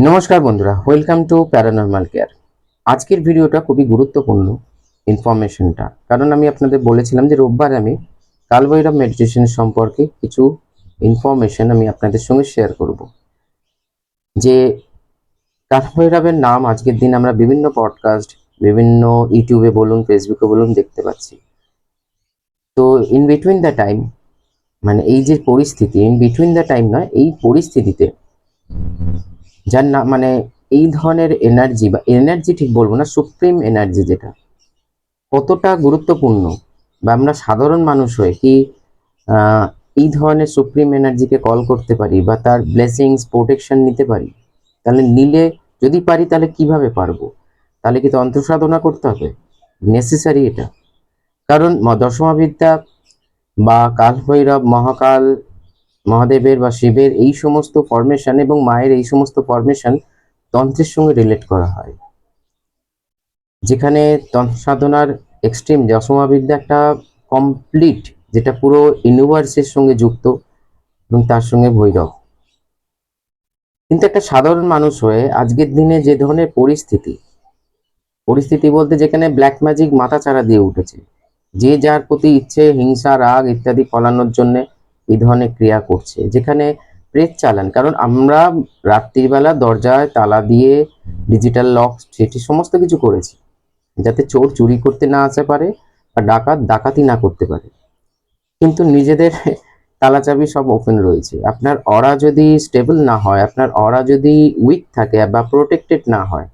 নমস্কার বন্ধুরা, welcome to paranormal care. আজকের ভিডিওটা খুবই গুরুত্বপূর্ণ ইনফরমেশনটা, কারণ আমি আপনাদের বলেছিলাম যে রোববার আমি কালভৈরব মেডিটেশন সম্পর্কে কিছু ইনফরমেশন আমি আপনাদের সঙ্গে শেয়ার করব। যে কালভৈরবের নাম আজকের দিন আমরা বিভিন্ন পডকাস্ট, বিভিন্ন ইউটিউবে বলুন, ফেসবুকে বলুন দেখতে পাচ্ছি। তো ইন বিটুইন দ্য টাইম, মানে এই যে পরিস্থিতি, ইন বিটুইন দ্য টাইম নয়, এই পরিস্থিতিতে যার না মানে এই ধরনের এনার্জি বা এনার্জি ঠিক বলবো না, সুপ্রিম এনার্জি যেটা কতটা গুরুত্বপূর্ণ, বা আমরা সাধারণ মানুষ হয়ে কি আহ, এই ধরনের সুপ্রিম এনার্জিকে কল করতে পারি বা তার ব্লেসিংস প্রোটেকশন নিতে পারি? তাহলে নিলে, যদি পারি তাহলে কিভাবে পারবো? তাহলে কি তন্ত্র সাধনা করতে হবে? নেসেসারি এটা। কারণ দশমাবিদ্যা বা কাল ভৈরব, মহাকাল, মহাদেবের বা শিবের এই সমস্ত ফরমেশন এবং মায়ের এই সমস্ত ফরমেশন তন্ত্রের সঙ্গে রিলেট করা হয়, যেখানে তন্ত্র সাধনার এক্সট্রিম দশমাবিদ্যা একটা কমপ্লিট, যেটা পুরো ইউনিভার্সের সঙ্গে যুক্ত, এবং তার সঙ্গে ভৈরব। কিন্তু একটা সাধারণ মানুষ হয়ে আজকের দিনে যে ধরনের পরিস্থিতি, পরিস্থিতি বলতে যেখানে ব্ল্যাক ম্যাজিক মাথাচাড়া দিয়ে উঠেছে, যে যার প্রতি ইচ্ছে, হিংসা, রাগ ইত্যাদি ফলানোর জন্য এই ধরনের ক্রিয়া করছে, যেখানে প্রেত চালান। কারণ আমরা রাত্রিবেলা দরজায় তালা দিয়ে ডিজিটাল লক সেটি সমস্ত কিছু করেছি, যাতে চোর চুরি করতে না আসতে পারে বা ডাকাত ডাকাতি না করতে পারে। কিন্তু নিজেদের তালা চাবি সব ওপেন রয়েছে। আপনার অরা যদি স্টেবল না হয়, আপনার অরা যদি উইক থাকে বা প্রোটেক্টেড না হয়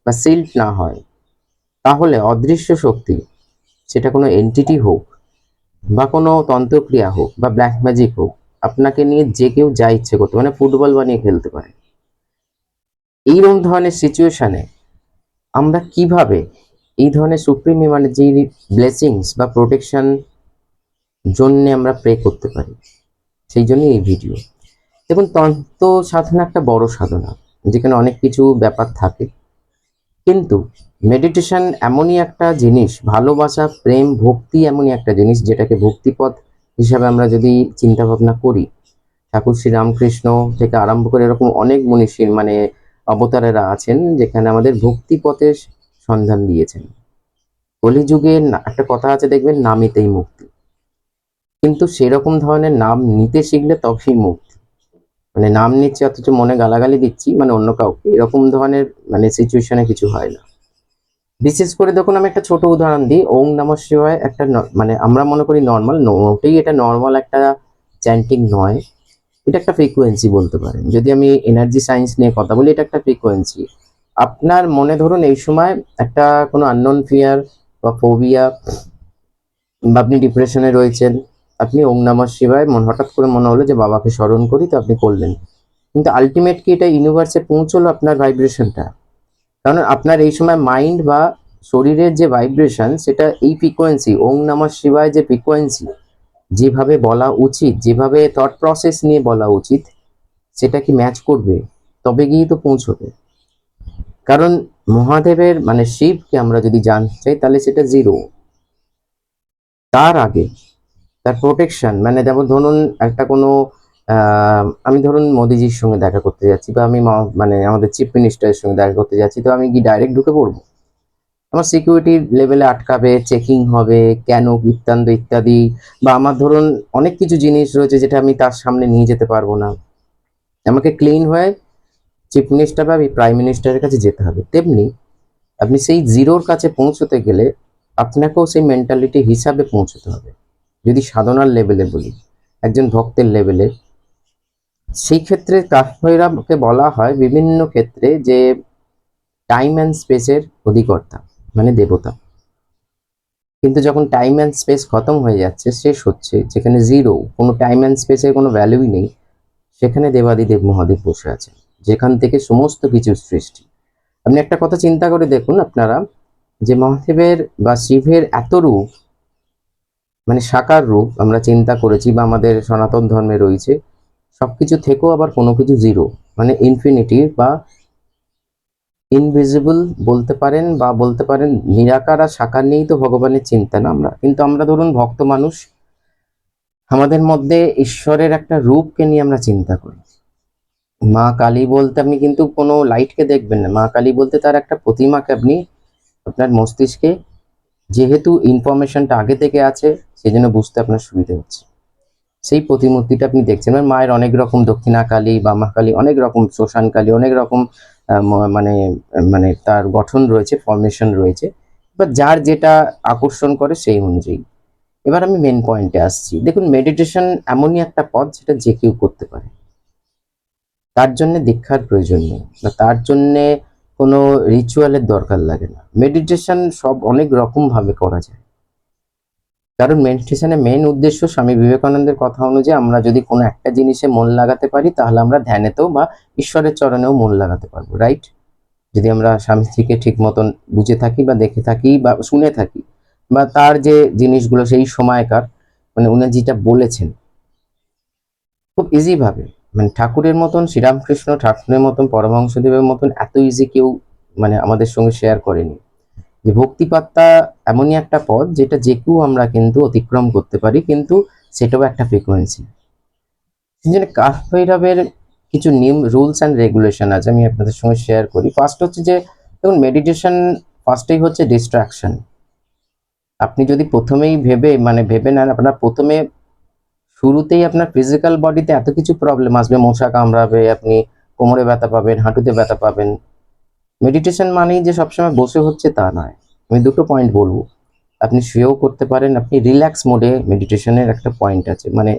বা সিল্ড না হয়, তাহলে অদৃশ্য শক্তি, সেটা কোনো এন্টিটি হোক বা কোনো তন্ত্রক্রিয়া হোক বা ব্ল্যাক ম্যাজিক হোক, আপনাকে নিয়ে যে কেউ যা ইচ্ছে করতে, মানে ফুটবল বানিয়ে খেলতে পারে। এইরকম ধরনের সিচুয়েশনে আমরা কিভাবে এই ধরনের সুপ্রিম মানে যে ব্লেসিংস বা প্রোটেকশন জন্য আমরা প্রে করতে পারি, সেই জন্য এই ভিডিও। দেখুন, তন্ত্র সাধনা একটা বড় সাধনা, যেখানে অনেক কিছু ব্যাপার থাকে। কিন্তু মেডিটেশন এমনই একটা জিনিস, ভালোবাসা, প্রেম, ভক্তি এমনই একটা জিনিস, যেটাকে ভক্তিপথ হিসাবে আমরা যদি চিন্তা ভাবনা করি, ঠাকুর শ্রী রামকৃষ্ণ থেকে আরম্ভ করে এরকম অনেক মনীষীর মানে অবতারেরা আছেন, যেখানে আমাদের ভক্তিপথের সন্ধান দিয়েছেন। কলিযুগে একটা কথা আছে, দেখবেন, নামেতেই মুক্তি। কিন্তু সেরকম ধরনের নাম নিতে শিখলে তবেই মুক্তি। মানে নাম নিচ্ছি অথচ মনে গালাগালি দিচ্ছি, মানে অন্য কাউকে, এরকম ধরনের মানে সিচুয়েশনে কিছু হয় না। বিশেষ করে দেখুন, আমি একটা ছোট উদাহরণ দিই। ওং নমঃ শিবায় একটা মানে আমরা মনে করি নর্মাল, মোটেই এটা নর্মাল একটা চ্যান্টিং নয়। এটা একটা ফ্রিকোয়েন্সি বলতে পারেন। যদি আমি এনার্জি সায়েন্স নিয়ে কথা বলি, এটা একটা ফ্রিকোয়েন্সি। আপনার মনে ধরুন এই সময় একটা কোনো আননোন ফিয়ার বা ফোবিয়া, বা আপনি ডিপ্রেশনে রয়েছেন, আপনি ওং নমঃ শিবায় হঠাৎ করে মনে হলো যে বাবাকে স্মরণ করি, তো আপনি করলেন। কিন্তু আলটিমেট কি এটা ইউনিভার্সে পৌঁছলো আপনার ভাইব্রেশনটা? কারণ আপনার এই সময় মাইন্ড বা শরীরের যে ভাইব্রেশন, সেটা এই ফ্রিকোয়েন্সি ওং নমঃ শিবায় যে ফ্রিকোয়েন্সি, যেভাবে বলা উচিত, যেভাবে থট প্রসেস নিয়ে বলা উচিত, সেটা কি ম্যাচ করবে? তবে গিয়েই তো পৌঁছবে। কারণ মহাদেবের মানে শিবকে আমরা যদি জানতে চাই, তাহলে সেটা জিরো। তার আগে তার প্রোটেকশন, মানে যেমন ধরুন একটা কোনো আমি ধরুন মোদিজির সঙ্গে দেখা করতে যাচ্ছি, বা আমি মানে আমাদের চিফ মিনিস্টারের সঙ্গে দেখা করতে যাচ্ছি, তো আমি কি ডাইরেক্ট ঢুকে পড়বো? আমার সিকিউরিটি লেভেলে আটকাবে, চেকিং হবে, কেন ইত্যাদি ইত্যাদি। বা আমার ধরুন অনেক কিছু জিনিস রয়েছে যেটা আমি তার সামনে নিয়ে যেতে পারবো না। আমাকে ক্লিন হয়ে চিফ মিনিস্টার বা প্রাইম মিনিস্টারের কাছে যেতে হবে। তেমনি আপনি সেই জিরোর কাছে পৌঁছতে গেলে আপনাকেও সেই মেন্টালিটি হিসাবে পৌঁছতে হবে। যদি সাধনার লেভেলে বলি, একজন ভক্তের লেভেলে, সেই ক্ষেত্রে কাঠভৈরবকে বলা হয় বিভিন্ন ক্ষেত্রে যে টাইম অ্যান্ড স্পেসের অধিকর্তা, মানে দেবতা। কিন্তু যখন টাইম অ্যান্ড স্পেস খতম হয়ে যাচ্ছে, শেষ হচ্ছে, যেখানে জিরো, কোনো টাইম অ্যান্ড স্পেসের কোনো ভ্যালুই নেই, সেখানে দেবাদিদেব মহাদেব বসে আছেন, যেখান থেকে সমস্ত কিছু সৃষ্টি। আপনি একটা কথা চিন্তা করে দেখুন আপনারা, যে মহাদেবের বা শিবের এত রূপ, মানে সাকার রূপ আমরা চিন্তা করেছি বা আমাদের সনাতন ধর্মে রয়েছে, সবকিছু থেকেও আবার কোনো কিছু জিরো, মানে ইনফিনিটি বা ইনভিজিবল বলতে পারেন, বা বলতে পারেন নিরাকার আর সাকার নিয়েই তো ভগবানের চিন্তা না আমরা। কিন্তু আমরা ধরুন ভক্ত মানুষ, আমাদের মধ্যে ঈশ্বরের একটা রূপকে নিয়ে আমরা চিন্তা করি। মা কালী বলতে আপনি কিন্তু কোনো লাইটকে দেখবেন না, মা কালী বলতে তার একটা প্রতিমাকে আপনি আপনার মস্তিষ্কে, যেহেতু ইনফরমেশনটা আগে থেকে আছে সেই জন্য বুঝতে আপনার সুবিধা হচ্ছে, সেই প্রতিমূর্তিটা আপনি দেখছেন। মানে মায়ের অনেক রকম দক্ষিণা কালী, বামা কালী, অনেক রকম শ্মশান কালী, অনেক রকম মানে মানে তার গঠন রয়েছে, ফর্মেশন রয়েছে, বা যার যেটা আকর্ষণ করে সেই অনুযায়ী। এবার আমি মেন পয়েন্টে আসছি। দেখুন, মেডিটেশন এমনই একটা পথ যেটা যে কেউ করতে পারে, তার জন্য দীক্ষার প্রয়োজন নেই, বা তার জন্য কোনো রিচুয়ালের দরকার লাগে না। মেডিটেশন সব অনেক রকম ভাবে করা যায়, কারণ মেডিটেশনের মেন উদ্দেশ্য স্বামী বিবেকানন্দের কথা অনুযায়ী আমরা যদি কোনো একটা জিনিসে মন লাগাতে পারি তাহলে আমরা ধ্যানেতেও বা ঈশ্বরের চরণেও মন লাগাতে পারবো, রাইট? যদি আমরা স্বামী স্ত্রীকে ঠিক মতন বুঝে থাকি বা দেখে থাকি বা শুনে থাকি, বা তার যে জিনিসগুলো সেই সময়কার, মানে উনি যেটা বলেছেন খুব ইজি ভাবে, মানে ঠাকুরের মতন, শ্রীরামকৃষ্ণ ঠাকুরের মতন, পরমহংসদেবের মতন এত ইজি কেউ মানে আমাদের সঙ্গে শেয়ার করেনি। যে ভক্তিপাত্তা এমনই একটা পথ যেটা যে কেউ আমরা কিন্তু অতিক্রম করতে পারি, কিন্তু সেটাও একটা ফ্রিকোয়েন্সি। সেই জন্য কাঠভৈরবের কিছু নিয়ম, রুলস অ্যান্ড রেগুলেশন আছে, আমি আপনাদের সঙ্গে শেয়ার করি। ফার্স্ট হচ্ছে যে, দেখুন, মেডিটেশন ফার্স্টেই হচ্ছে ডিস্ট্রাকশন। আপনি যদি প্রথমেই ভেবে নেন, আপনার প্রথমে শুরুতেই আপনার ফিজিক্যাল বডিতে এত কিছু প্রবলেম আসবে, মশা কামড়াবে, আপনি কোমরে ব্যথা পাবেন, হাঁটুতে ব্যথা পাবেন। মেডিটেশন মানেই যে সবসময় বসে হচ্ছে তা নয়। আমি দুটো পয়েন্ট বলবো, আপনি শুয়েও করতে পারেন, আপনি রিল্যাক্স মোডে মেডিটেশনের একটা পয়েন্ট আছে, মানে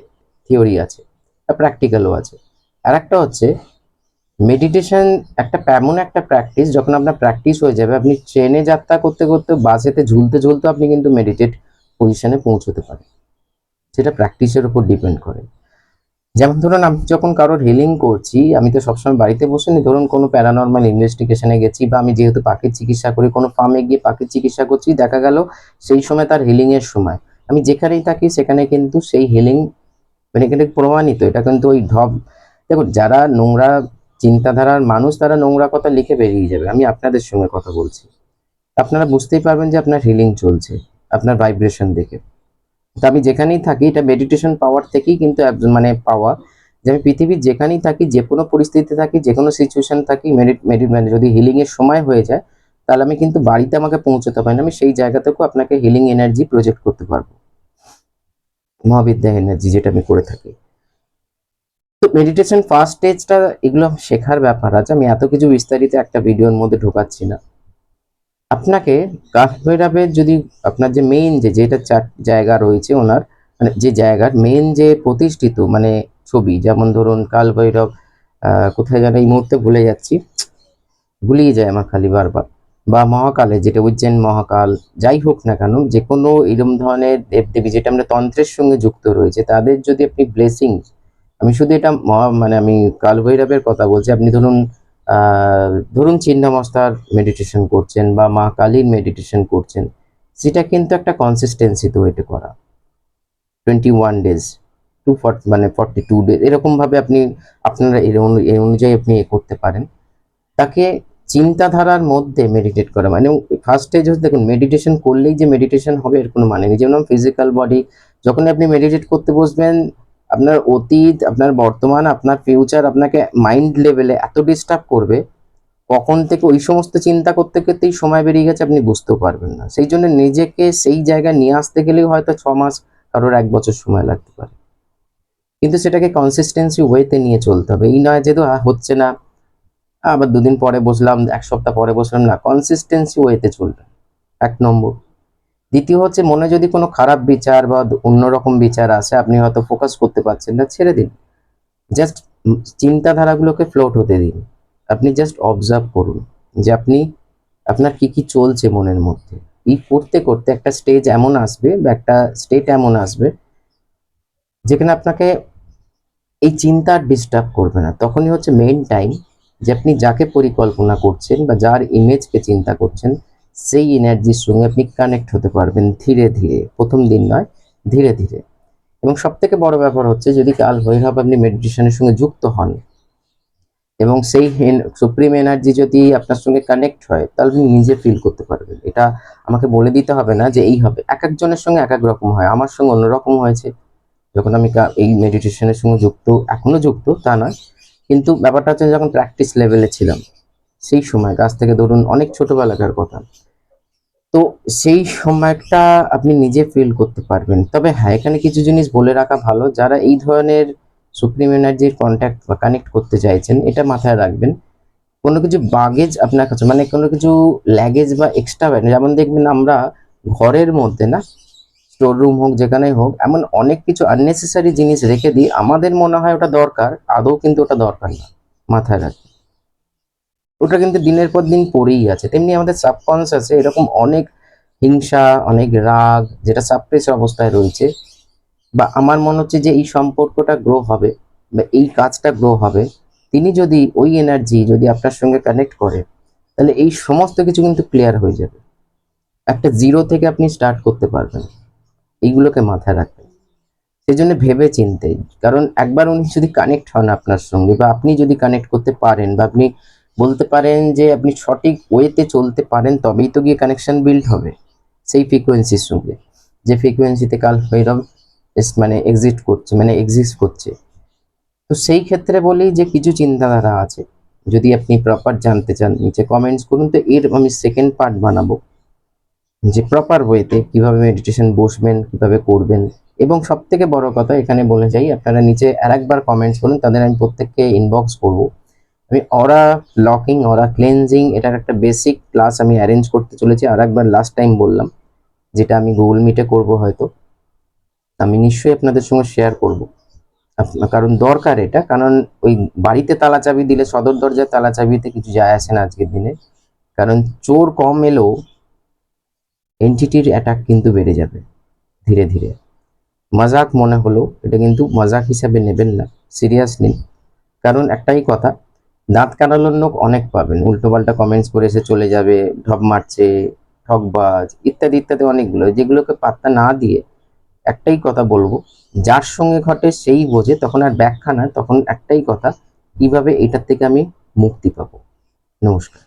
থিওরি আছে, প্র্যাকটিক্যালও আছে। আর একটা হচ্ছে মেডিটেশন একটা এমন একটা প্র্যাকটিস, যখন আপনার প্র্যাকটিস হয়ে যাবে, আপনি ট্রেনে যাত্রা করতে করতে, বাসেতে ঝুলতে ঝুলতে আপনি কিন্তু মেডিটেট পজিশনে পৌঁছতে পারেন। সেটা প্র্যাকটিসের উপর ডিপেন্ড করে। যেমন ধরুন, আমি যখন কারোর হিলিং করছি, আমি তো সবসময় বাড়িতে বসে নি। ধরুন কোনো প্যারানর্মাল ইনভেস্টিগেশনে গেছি, বা আমি যেহেতু পাখির চিকিৎসা করি, কোনো ফার্মে গিয়ে পাখির চিকিৎসা করছি, দেখা গেল সেই সময় তার হিলিং এর সময় আমি যেখানেই থাকি সেখানে কিন্তু সেই হিলিং, মানে এটা প্রমাণিত, এটা কিন্তু ওই ঢব। দেখুন, যারা নোংরা চিন্তাধারার মানুষ তারা নোংরা কথা লিখে বেরিয়ে যাবে, আমি আপনাদের সঙ্গে কথা বলছি, আপনারা বুঝতেই পারবেন যে আপনার হিলিং চলছে আপনার ভাইব্রেশন দেখে। তো আমি যেখানেই থাকি, এটা মেডিটেশন পাওয়ার থেকেই কিন্তু মানে পাওয়া, যে আমি পৃথিবীর যেখানেই থাকি, যে কোনো পরিস্থিতিতে থাকি, যে কোনো সিচুয়েশন থাকি, মানে যদি হিলিং এর সময় হয়ে যায়, তাহলে আমি কিন্তু বাড়িতে আমাকে পৌঁছতে পারি না, আমি সেই জায়গা থেকেও আপনাকে হিলিং এনার্জি প্রজেক্ট করতে পারবো, মহাবিদ্যা এনার্জি, যেটা আমি করে থাকি। তো মেডিটেশন ফার্স্ট স্টেজটা, এগুলো শেখার ব্যাপার আছে, আমি এত কিছু বিস্তারিত একটা ভিডিওর মধ্যে ঢোকাচ্ছি না। আপনাকে কাঠভৈরবের যদি আপনার যে মেইন যেটা জায়গা রয়েছে ওনার, মানে যে জায়গার মেইন যে প্রতিষ্ঠিত মানে ছবি, যেমন ধরুন কালভৈরব, কোথায় যেন এই মুহূর্তে ভুলে যাচ্ছি, ভুলিয়ে যায় আমার খালি বারবার, বা মহাকালে, যেটা উজ্জৈন মহাকাল, যাই হোক না কেন, যে কোনো এরম ধরনের দেবদেবী যেটা আমরা তন্ত্রের সঙ্গে যুক্ত রয়েছে, তাদের যদি আপনি ব্লেসিং, আমি শুধু এটা মানে আমি কালভৈরবের কথা বলছি, আপনি ধরুন ধরুন ছিন্নমস্তার মেডিটেশন করছেন বা মা কালীর মেডিটেশন করছেন, সেটা কিন্তু একটা কনসিস্টেন্সি তো এটা করা, 21 days, 42 days, এরকম ভাবে আপনি আপনারা এই অনুযায়ী আপনি করতে পারেন। তাকে চিন্তাধারার মধ্যে মেডিটেট করা, মানে ফার্স্ট স্টেজ হচ্ছে, দেখুন, মেডিটেশন করলেই যে মেডিটেশন হবে এর কোনো মানে নেই। যেমন ফিজিক্যাল বডি, যখন আপনি মেডিটেট করতে বসবেন, আপনার অতীত, আপনার বর্তমান, আপনার ফিউচার আপনাকে মাইন্ড লেভেলে এত ডিস্টার্ব করবে, কখন থেকে ওই সমস্ত চিন্তা করতে করতেই সময় বেরিয়ে গেছে আপনি বুঝতেও পারবেন না। সেই জন্য নিজেকে সেই জায়গায় নিয়ে আসতে গেলেই হয়তো 6 মাস, কারোর 1 বছর সময় লাগতে পারে, কিন্তু সেটাকে কনসিস্টেন্সি ওয়েতে নিয়ে চলতে হবে। এই নয় যে তো হচ্ছে না, আবার 2 দিন পরে বসলাম, 1 সপ্তাহ পরে বসলাম, না, কনসিস্টেন্সি ওয়েতে চলবে, 1 নম্বর। দ্বিতীয় হচ্ছে, মনে যদি কোনো খারাপ বিচার বা অন্যরকম বিচার আসে, আপনি হয়তো ফোকাস করতে পারছেন না, ছেড়ে দিন, জাস্ট চিন্তাধারাগুলোকে ফ্লোট হতে দিন। আপনি জাস্ট অবজার্ভ করুন যে আপনি, আপনার কি কি চলছে মনের মধ্যে। এই করতে করতে একটা স্টেজ এমন আসবে, বা একটা স্টেট এমন আসবে, যেখানে আপনাকে এই চিন্তা ডিস্টার্ব করবে না। তখনই হচ্ছে মেইন টাইম যে আপনি যাকে পরিকল্পনা করছেন বা যার ইমেজকে চিন্তা করছেন, সেই এনার্জির সঙ্গে আপনি কানেক্ট হতে পারবেন ধীরে ধীরে, প্রথম দিন নয়, ধীরে ধীরে। এবং সব থেকে বড় ব্যাপার হচ্ছে, যদি কাল ভৈরব আপনি মেডিটেশনের সঙ্গে যুক্ত হন এবং সেই সুপ্রিম এনার্জি যদি আপনার সঙ্গে কানেক্ট হয়, তাহলে আপনি নিজে ফিল করতে পারবেন। এটা আমাকে বলে দিতে হবে না যে এই হবে, এক একজনের সঙ্গে এক এক রকম হয়, আমার সঙ্গে অন্যরকম হয়েছে। যখন আমি এই মেডিটেশনের সঙ্গে যুক্ত, এখনো যুক্ত তা নয়, কিন্তু ব্যাপারটা হচ্ছে যখন প্র্যাকটিস লেভেলে ছিলাম সেই সময়, কাছ থেকে ধরুন অনেক ছোটবেলাকার কথা, তো সেই সময়টা আপনি নিজে ফিল করতে পারবেন। তবে হ্যাঁ, এখানে কিছু জিনিস বলে রাখা ভালো, যারা এই ধরনের সুপ্রিম এনার্জির কন্ট্যাক্ট বা কানেক্ট করতে চাইছেন, এটা মাথায় রাখবেন, কোনো কিছু বাগেজ আপনার কাছে, মানে কোনো কিছু ল্যাগেজ বা এক্সট্রা, যেমন দেখবেন আমরা ঘরের মধ্যে না, স্টোর রুম হোক যেখানেই হোক, এমন অনেক কিছু আননেসেসারি জিনিস রেখে দিই, আমাদের মনে হয় ওটা দরকার, আদৌ কিন্তু ওটা দরকার না। মাথায় রাখবেন, ওটা কিন্তু দিনের পর দিন পড়েই আছে। তেমনি আমাদের সাবকনসিয়াসে এরকম অনেক হিংসা, অনেক রাগ, যেটা সাপ্রেস অবস্থায় রয়েছে, বা আমার মনে হচ্ছে যে এই সম্পর্কটা গ্রো হবে বা এই কাজটা গ্রো হবে, তিনি যদি ওই এনার্জি যদি আপনার সঙ্গে কানেক্ট করে, তাহলে এই সমস্ত কিছু কিন্তু ক্লিয়ার হয়ে যাবে। একটা জিরো থেকে আপনি স্টার্ট করতে পারবেন। এইগুলোকে মাথায় রাখবেন, সেই জন্য ভেবে চিনতে। কারণ একবার উনি যদি কানেক্ট হন আপনার সঙ্গে, বা আপনি যদি কানেক্ট করতে পারেন, বা আপনি বলতে পারেন যে আপনি সঠিক ওয়েতে চলতে পারেন, তবেই তো গিয়ে কানেকশন বিল্ড হবে সেই ফ্রিকোয়েন্সির সঙ্গে, যে ফ্রিকোয়েন্সিতে কাল ভৈরব মানে এক্সিস্ট করছে। তো সেই ক্ষেত্রে বলি যে কিছু চিন্তাধারা আছে, যদি আপনি প্রপার জানতে চান নিচে কমেন্টস করুন, তো এর আমি সেকেন্ড পার্ট বানাবো, যে প্রপার ওয়েতে কিভাবে মেডিটেশন বসবেন, কিভাবে করবেন। এবং সব থেকে বড় কথা এখানে বলে যাই, আপনারা নিচে আরেকবার কমেন্টস করুন, তাদের আমি প্রত্যেককে ইনবক্স করব। আমি অরা লকিং, অরা ক্লেনজিং, এটার একটা বেসিক ক্লাস আমি অ্যারেঞ্জ করতে চলেছি, আর একবার লাস্ট টাইম বললাম, যেটা আমি গুগল মিটে করব হয়তো, আমি নিশ্চয়ই আপনাদের সঙ্গে শেয়ার করব। কারণ দরকার এটা, কারণ ওই বাড়িতে তালা চাবি দিলে সদর দরজার তালা চাবিতে কিছু যায় আসে না আজকের দিনে। কারণ চোর কম এলেও এন্টিটির অ্যাটাক কিন্তু বেড়ে যাবে ধীরে ধীরে। মজাক মনে হলো, এটা কিন্তু মজাক হিসাবে নেবেন না, সিরিয়াস নিন। কারণ একটাই কথা, দাঁত কাটানোর লোক অনেক পাবেন, উল্টোপাল্টা কমেন্টস করে এসে চলে যাবে, ঢপ মারছে, ঠকবাজ ইত্যাদি ইত্যাদি অনেকগুলো, যেগুলোকে পাত্তা না দিয়ে একটাই কথা বলবো, যার সঙ্গে ঘটে সেই বোঝে, তখন আর ব্যাখ্যা না, তখন একটাই কথা, কিভাবে এটার থেকে আমি মুক্তি পাবো। নমস্কার।